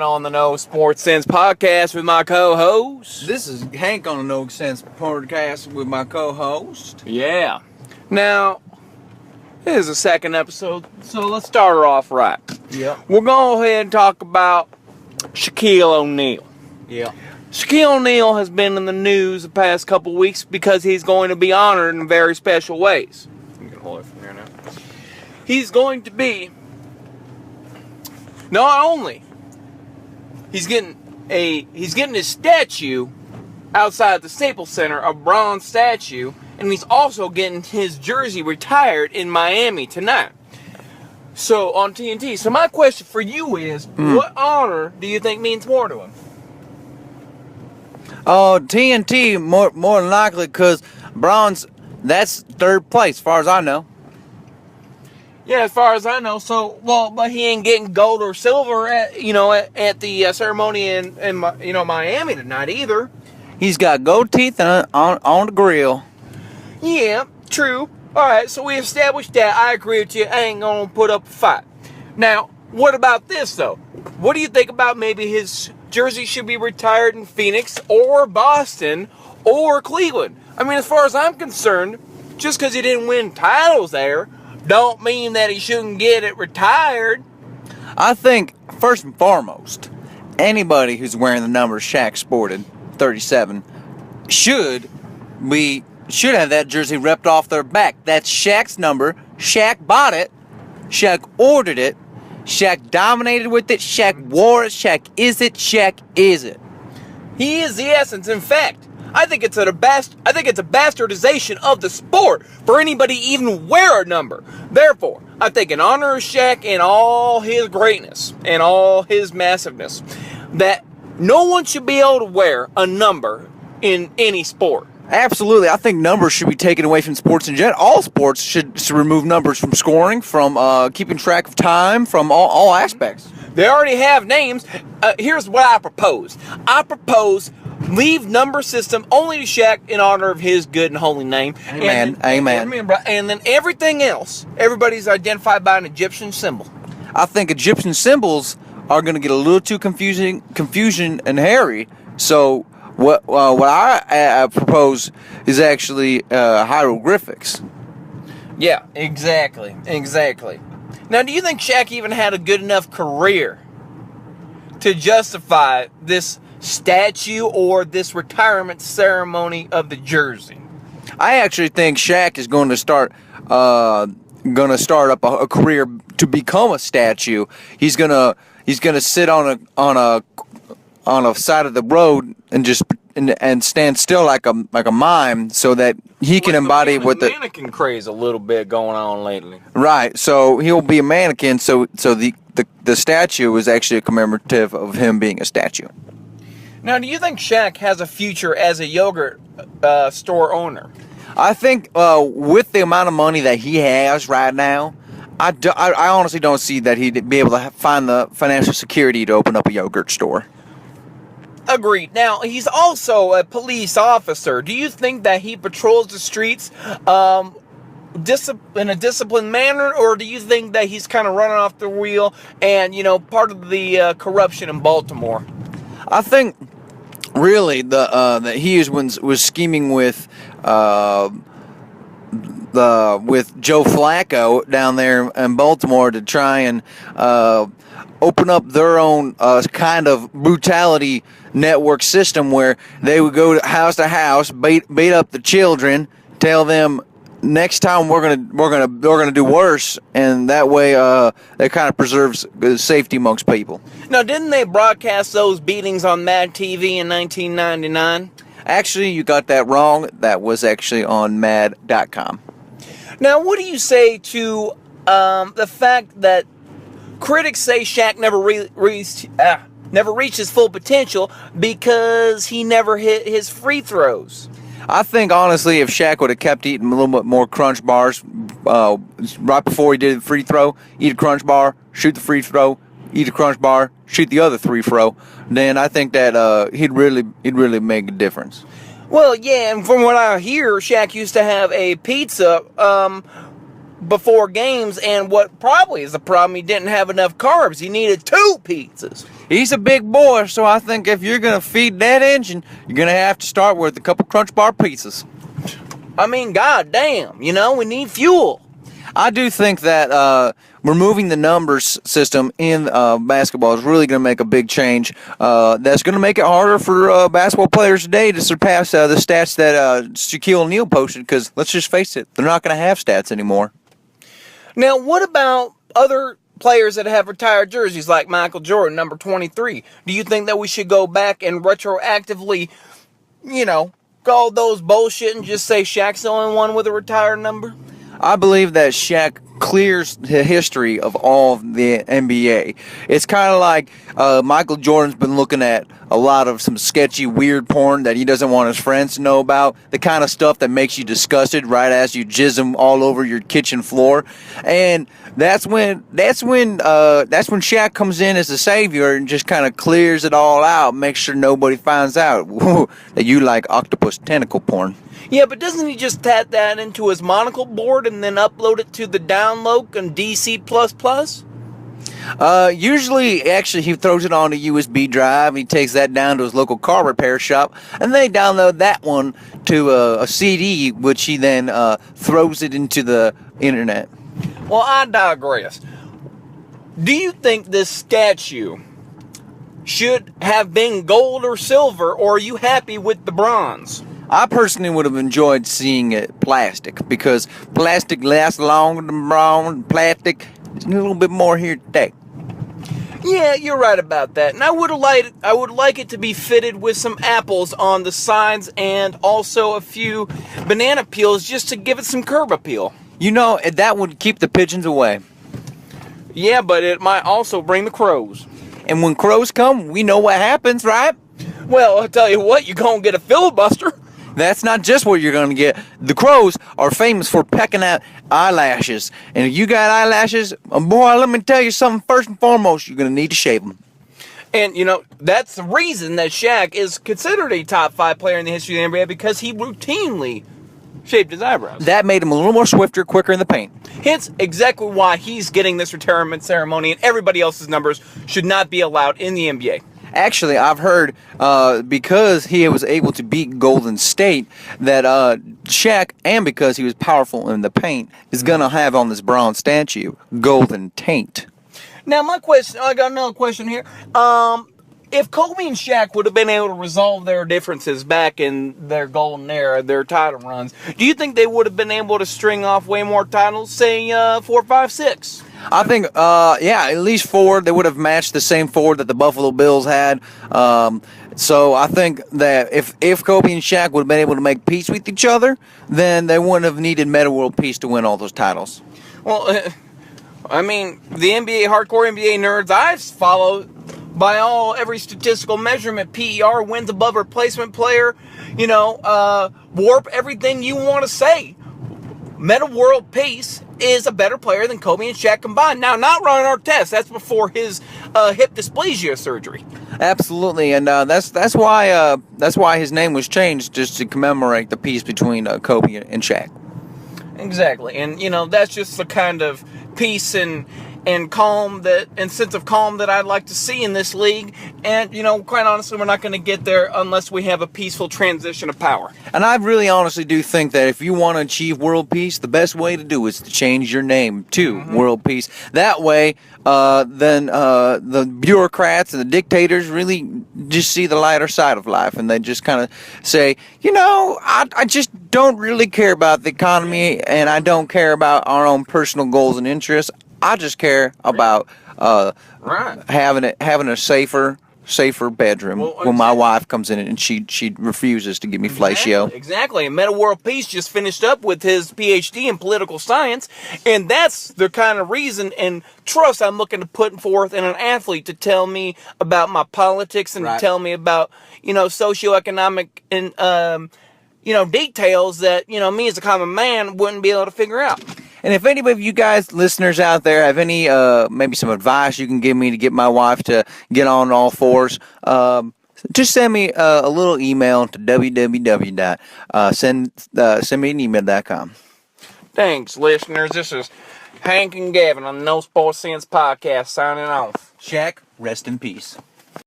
On the No Sports Sense podcast with my co-host. This is Hank on the No Sense podcast with my co-host. Yeah. Now, this is the second episode, so let's start her off right. Yeah. We'll go ahead and talk about Shaquille O'Neal. Yeah. Shaquille O'Neal has been in the news the past couple weeks because he's going to be honored in very special ways. You can hold it from here now. He's going to be not only he's getting his statue outside the Staples Center, a bronze statue, and he's also getting his jersey retired in Miami tonight. So on TNT. So my question for you is, what honor do you think means more to him? TNT more than likely because bronze, that's third place as far as I know. Yeah, as far as I know. So, but he ain't getting gold or silver at the ceremony in Miami tonight either. He's got gold teeth on the grill. Yeah, true. All right, so we established that. I agree with you. I ain't gonna put up a fight. Now, what about this though? What do you think about maybe his jersey should be retired in Phoenix or Boston or Cleveland? I mean, as far as I'm concerned, just because he didn't win titles there don't mean that he shouldn't get it retired. I think, first and foremost, anybody who's wearing the number Shaq sported, 37, should have that jersey ripped off their back. That's Shaq's number. Shaq bought it. Shaq ordered it. Shaq dominated with it. Shaq wore it. Shaq is it. Shaq is it. He is the essence. In fact, I think it's a bastardization of the sport for anybody to even wear a number. Therefore, I think in honor of Shaq and all his greatness and all his massiveness, that no one should be able to wear a number in any sport. Absolutely. I think numbers should be taken away from sports in general. All sports should remove numbers from scoring, from keeping track of time, from all aspects. They already have names. Here's what I propose. I propose leave number system only to Shaq in honor of his good and holy name. Amen. Amen. And then everything else, everybody's identified by an Egyptian symbol. I think Egyptian symbols are going to get a little too confusion and hairy. So what I propose is actually hieroglyphics. Yeah, exactly. Now, do you think Shaq even had a good enough career to justify this statue or this retirement ceremony of the jersey? I actually think Shaq is going to start up a career to become a statue. He's gonna sit on a side of the road and stand still like a mime, so that he can embody what the mannequin craze a little bit going on lately. Right. So he'll be a mannequin. So the statue is actually a commemorative of him being a statue. Now, do you think Shaq has a future as a yogurt store owner? I think with the amount of money that he has right now, I honestly don't see that he'd be able to find the financial security to open up a yogurt store. Agreed. Now, he's also a police officer. Do you think that he patrols the streets in a disciplined manner, or do you think that he's kind of running off the wheel and, part of the corruption in Baltimore? I think really that he was scheming with Joe Flacco down there in Baltimore to try and open up their own kind of brutality network system where they would go house to house, beat up the children, tell them next time we're gonna do worse, and that way that kind of preserves safety amongst people. Now, didn't they broadcast those beatings on Mad TV in 1999? Actually, you got that wrong. That was actually on Mad.com. Now, what do you say to the fact that critics say Shaq never reached his full potential because he never hit his free throws? I think, honestly, if Shaq would have kept eating a little bit more Crunch Bars right before he did the free throw, eat a Crunch Bar, shoot the free throw, eat a Crunch Bar, shoot the other free throw, then I think that he'd really make a difference. Well, yeah, and from what I hear, Shaq used to have a pizza before games, and what probably is the problem, he didn't have enough carbs. He needed 2 pizzas. he's a big boy, so I think if you're going to feed that engine, you're going to have to start with a couple Crunch Bar pizzas. I mean, goddamn, we need fuel. I do think that removing the numbers system in basketball is really going to make a big change. That's going to make it harder for basketball players today to surpass the stats that Shaquille O'Neal posted, because let's just face it, they're not going to have stats anymore. Now, what about other players that have retired jerseys like Michael Jordan, number 23? Do you think that we should go back and retroactively, call those bullshit and just say Shaq's the only one with a retired number? I believe that Shaq clears the history of all of the NBA. It's kind of like Michael Jordan's been looking at a lot of some sketchy, weird porn that he doesn't want his friends to know about. The kind of stuff that makes you disgusted right as you jizz him all over your kitchen floor. And that's when Shaq comes in as the savior and just kind of clears it all out, makes sure nobody finds out that you like octopus tentacle porn. Yeah, but doesn't he just tap that into his monocle board and then upload it to the download on DC++? Usually, actually, he throws it on a USB drive. He takes that down to his local car repair shop, and they download that one to a CD, which he then throws it into the internet. Well, I digress. Do you think this statue should have been gold or silver, or are you happy with the bronze? I personally would have enjoyed seeing it plastic, because plastic lasts longer than bronze. Plastic is a little bit more here today. Yeah, you're right about that. And I would like it to be fitted with some apples on the sides and also a few banana peels just to give it some curb appeal. That would keep the pigeons away. Yeah, but it might also bring the crows. And when crows come, we know what happens, right? Well, I'll tell you what, you're going to get a filibuster. That's not just what you're going to get. The crows are famous for pecking out eyelashes. And if you got eyelashes, boy, let me tell you something. First and foremost, you're going to need to shave them. And, that's the reason that Shaq is considered a top 5 player in the history of the NBA, because he routinely shaved his eyebrows. That made him a little more swifter, quicker in the paint. Hence, exactly why he's getting this retirement ceremony, and everybody else's numbers should not be allowed in the NBA. Actually, I've heard because he was able to beat Golden State that Shaq, and because he was powerful in the paint, is going to have on this bronze statue Golden Taint. Now, I got another question here. If Kobe and Shaq would have been able to resolve their differences back in their golden era, their title runs, do you think they would have been able to string off way more titles, say 4, 5, 6? I think, at least 4. They would have matched the same 4 that the Buffalo Bills had. So I think that if Kobe and Shaq would have been able to make peace with each other, then they wouldn't have needed Meta World Peace to win all those titles. Well, the NBA, hardcore NBA nerds I've followed, by every statistical measurement, PER wins above replacement player, warp everything you want to say. Meta World Peace is a better player than Kobe and Shaq combined. Now, not Ron Artest. That's before his hip dysplasia surgery. Absolutely, and that's why his name was changed, just to commemorate the peace between Kobe and Shaq. Exactly, and that's just the kind of peace and calm and sense of calm that I'd like to see in this league. And, quite honestly, we're not going to get there unless we have a peaceful transition of power. And I really honestly do think that if you want to achieve world peace, the best way to do is to change your name to world peace. That way, then the bureaucrats and the dictators really just see the lighter side of life, and they just kind of say, I just don't really care about the economy, and I don't care about our own personal goals and interests. I just care about having a safer bedroom when my wife comes in and she refuses to give me fellatio. Exactly. And Meta World Peace just finished up with his PhD in political science, and that's the kind of reason and trust I'm looking to put forth in an athlete to tell me about my politics and to tell me about socioeconomic and details that me as a common man wouldn't be able to figure out. And if any of you guys, listeners out there, have any, maybe some advice you can give me to get my wife to get on all fours, just send me a little email to www.sendmeanemail.com. Thanks, listeners. This is Hank and Gavin on the No Sports Sense podcast signing off. Shaq, rest in peace.